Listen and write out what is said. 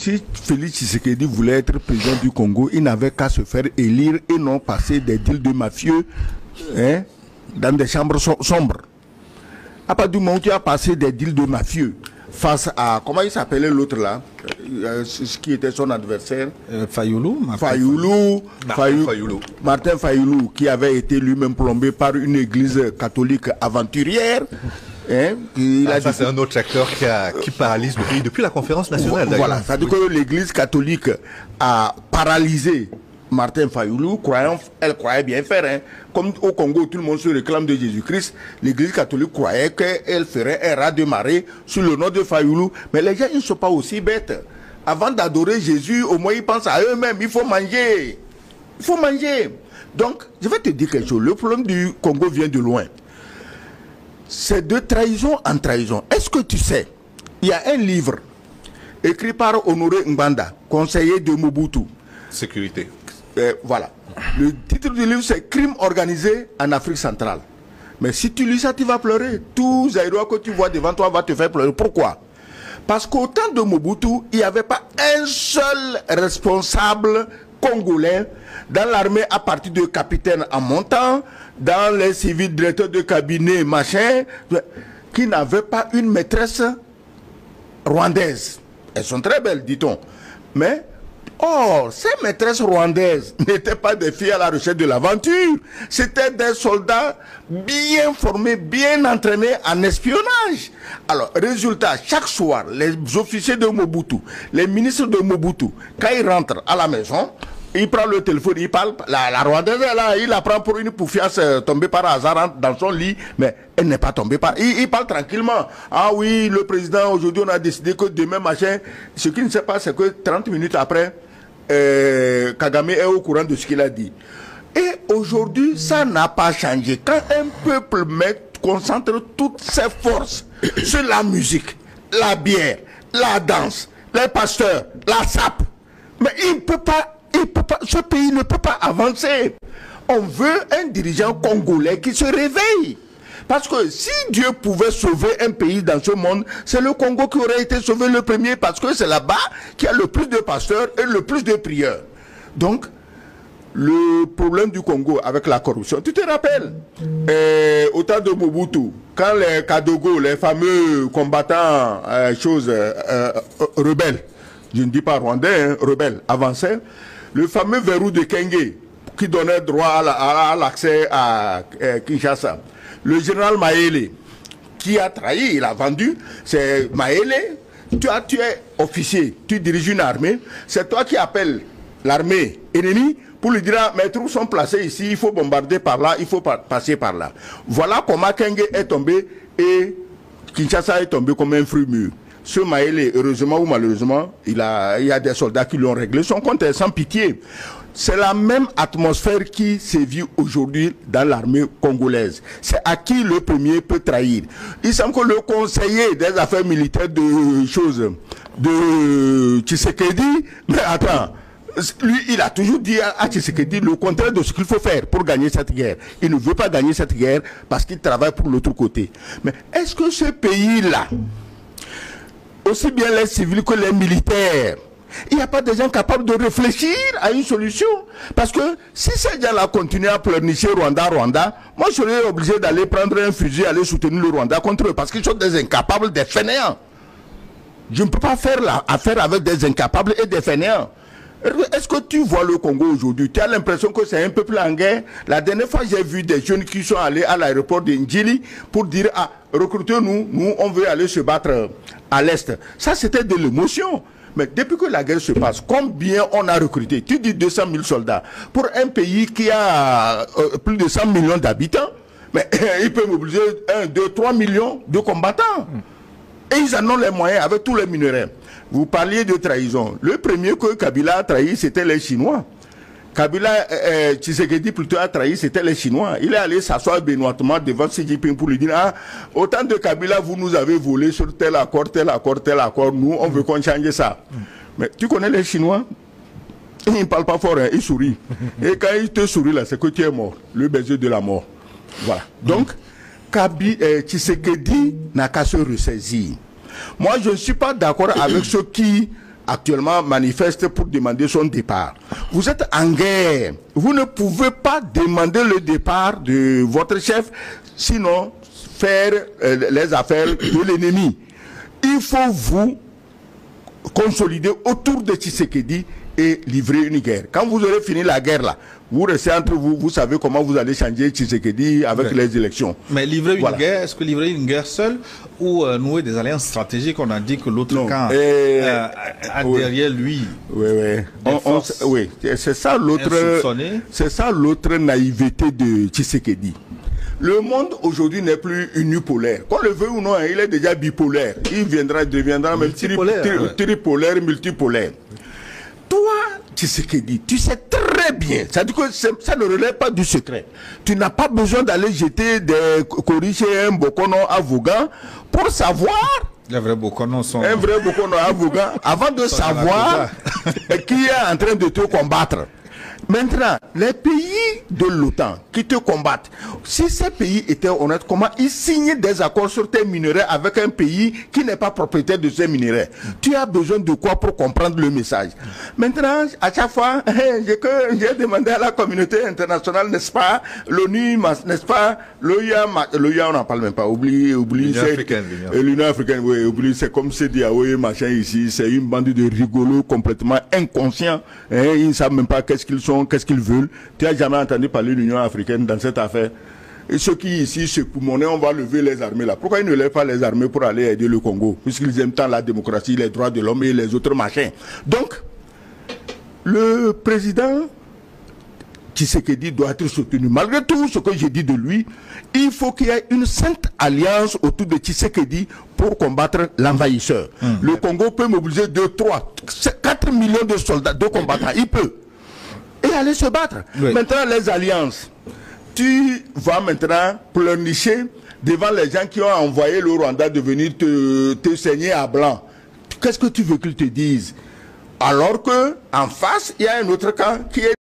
si Félix Tshisekedi voulait être président du Congo, il n'avait qu'à se faire élire et non passer des deals de mafieux hein, dans des chambres sombres. À partir du moment où tu as passé des deals de mafieux face à, comment il s'appelait l'autre là, ce qui était son adversaire, Martin Fayoulou, qui avait été lui-même plombé par une église catholique aventurière. Hein, ça c'est un autre acteur qui paralyse le pays depuis la conférence nationale. Voilà, ça veut dire que l'église catholique a paralysé Martin Fayoulou, elle croyait bien faire. Hein. Comme au Congo, tout le monde se réclame de Jésus-Christ, l'église catholique croyait qu'elle ferait un raz de marée sur le nom de Fayoulou. Mais les gens, ils ne sont pas aussi bêtes. Avant d'adorer Jésus, au moins ils pensent à eux-mêmes, il faut manger. Il faut manger. Donc, je vais te dire quelque chose. Le problème du Congo vient de loin. C'est de trahison en trahison. Est-ce que tu sais, il y a un livre écrit par Honoré Mbanda, conseiller de Mobutu. Sécurité. Voilà. Le titre du livre, c'est Crime organisé en Afrique centrale. Mais si tu lis ça, tu vas pleurer. Tout Zaïrois que tu vois devant toi va te faire pleurer. Pourquoi? Parce qu'au temps de Mobutu, il n'y avait pas un seul responsable congolais dans l'armée à partir de capitaine en montant, dans les civils directeurs de cabinet, machin, qui n'avait pas une maîtresse rwandaise. Elles sont très belles, dit-on. Mais, or, ces maîtresses rwandaises n'étaient pas des filles à la recherche de l'aventure. C'était des soldats bien formés, bien entraînés en espionnage. Alors, résultat, chaque soir, les officiers de Mobutu, les ministres de Mobutu, quand ils rentrent à la maison, il prend le téléphone, il parle, la Rwandaise là, il la prend pour une poufiasse tombée par hasard dans son lit, mais elle n'est pas tombée par... Il parle tranquillement. Ah oui, le président, aujourd'hui on a décidé que demain machin, ce qu'il ne sait pas c'est que 30 minutes après, Kagame est au courant de ce qu'il a dit. Et aujourd'hui, ça n'a pas changé. Quand un peuple concentre toutes ses forces sur la musique, la bière, la danse, les pasteurs, la sape, mais il ne peut pas, ce pays ne peut pas avancer. On veut un dirigeant congolais qui se réveille. Parce que si Dieu pouvait sauver un pays dans ce monde, c'est le Congo qui aurait été sauvé le premier, parce que c'est là-bas qu'il y a le plus de pasteurs et le plus de prieurs. Donc, le problème du Congo avec la corruption, tu te rappelles, au temps de Mobutu, quand les Kadogo, les fameux combattants, rebelles, je ne dis pas rwandais, hein, rebelles, avançaient, le fameux verrou de Kenge, qui donnait droit à l'accès à Kinshasa. Le général Maele, qui a trahi, il a vendu, c'est Maele, tu es officier, tu diriges une armée, c'est toi qui appelles l'armée ennemie pour lui dire, ah, mes troupes sont placées ici, il faut bombarder par là, il faut passer par là. Voilà comment Kenge est tombé et Kinshasa est tombé comme un fruit mûr. Ce Maele, heureusement ou malheureusement, il y a des soldats qui l'ont réglé, son compte est sans pitié. C'est la même atmosphère qui sévit aujourd'hui dans l'armée congolaise. C'est à qui le premier peut trahir. Il semble que le conseiller des affaires militaires de Tshisekedi, mais attends, lui, il a toujours dit à Tshisekedi le contraire de ce qu'il faut faire pour gagner cette guerre. Il ne veut pas gagner cette guerre parce qu'il travaille pour l'autre côté. Mais est-ce que ce pays-là, aussi bien les civils que les militaires, il n'y a pas de gens capables de réfléchir à une solution? Parce que si ces gens-là continuent à pleurnicher Rwanda, moi je serais obligé d'aller prendre un fusil, aller soutenir le Rwanda contre eux, parce qu'ils sont des incapables, des fainéants. Je ne peux pas faire affaire avec des incapables et des fainéants. Est-ce que tu vois le Congo aujourd'hui? Tu as l'impression que c'est un peuple en guerre? La dernière fois, j'ai vu des jeunes qui sont allés à l'aéroport de Ndjili pour dire, ah, recrutez-nous, nous on veut aller se battre à l'Est. Ça, c'était de l'émotion. Mais depuis que la guerre se passe, combien on a recruté? Tu dis 200 000 soldats. Pour un pays qui a plus de 100 millions d'habitants, mais il peut mobiliser 1, 2, 3 millions de combattants. Et ils en ont les moyens avec tous les minerais. Vous parliez de trahison. Le premier que Kabila a trahi, c'était les Chinois. Kabila, Tshisekedi plutôt a trahi, c'était les Chinois. Il est allé s'asseoir benoîtement devant Xi Jinping pour lui dire, ah, autant de Kabila, vous nous avez volé sur tel accord, tel accord, tel accord. Nous, on veut qu'on change ça. Mais tu connais les Chinois? Ils ne parlent pas fort, hein, ils sourient. Et quand ils te sourient là, c'est que tu es mort. Le baiser de la mort. Voilà. Donc, Tshisekedi n'a qu'à se ressaisir. Moi, je ne suis pas d'accord avec ceux qui actuellement manifeste pour demander son départ. Vous êtes en guerre. Vous ne pouvez pas demander le départ de votre chef, sinon faire les affaires de l'ennemi. Il faut vous consolider autour de Tshisekedi et livrer une guerre. Quand vous aurez fini la guerre là, vous restez entre vous, vous savez comment vous allez changer Tshisekedi avec les élections. Mais livrer une guerre, est-ce que livrer une guerre seule ou nouer des alliances stratégiques? On a dit que l'autre camp a derrière lui. Oui, c'est ça l'autre naïveté de Tshisekedi. Le monde aujourd'hui n'est plus unipolaire. Qu'on le veut ou non, il est déjà bipolaire. Il deviendra même tripolaire, multipolaire. Toi, Tshisekedi, tu sais très bien, ça dit que ça ne relève pas du secret. Tu n'as pas besoin d'aller jeter des Koriché, Bokono à Vougan pour savoir. Les vrais Bokono sont. Un vrai Bokono à Vougan, avant de savoir qui est en train de te combattre. Maintenant, les pays de l'OTAN qui te combattent, si ces pays étaient honnêtes, comment ils signent des accords sur tes minerais avec un pays qui n'est pas propriétaire de ces minerais? Tu as besoin de quoi pour comprendre le message? Maintenant, à chaque fois, j'ai demandé à la communauté internationale, n'est-ce pas, l'ONU, n'est-ce pas, l'OIA, on n'en parle même pas, oublie, l'Union africaine, oui, oublie, c'est comme CEDEAO, machin ici, c'est une bande de rigolos complètement inconscients, ils ne savent même pas qu'est-ce qu'ils sont, qu'est-ce qu'ils veulent. Tu n'as jamais entendu parler de l'Union africaine dans cette affaire? Et ceux qui ici se poumonnaient, on va lever les armées là. Pourquoi ils ne lèvent pas les armées pour aller aider le Congo? Puisqu'ils aiment tant la démocratie, les droits de l'homme et les autres machins. Donc, le président Tshisekedi doit être soutenu. Malgré tout ce que j'ai dit de lui, il faut qu'il y ait une sainte alliance autour de Tshisekedi pour combattre l'envahisseur. Le Congo peut mobiliser 2, 3, 4 millions de soldats, de combattants. Il peut. Et aller se battre. Oui. Maintenant, les alliances. Tu vas maintenant pleurnicher devant les gens qui ont envoyé le Rwanda de venir te saigner à blanc. Qu'est-ce que tu veux qu'ils te disent? Alors que en face, il y a un autre camp qui est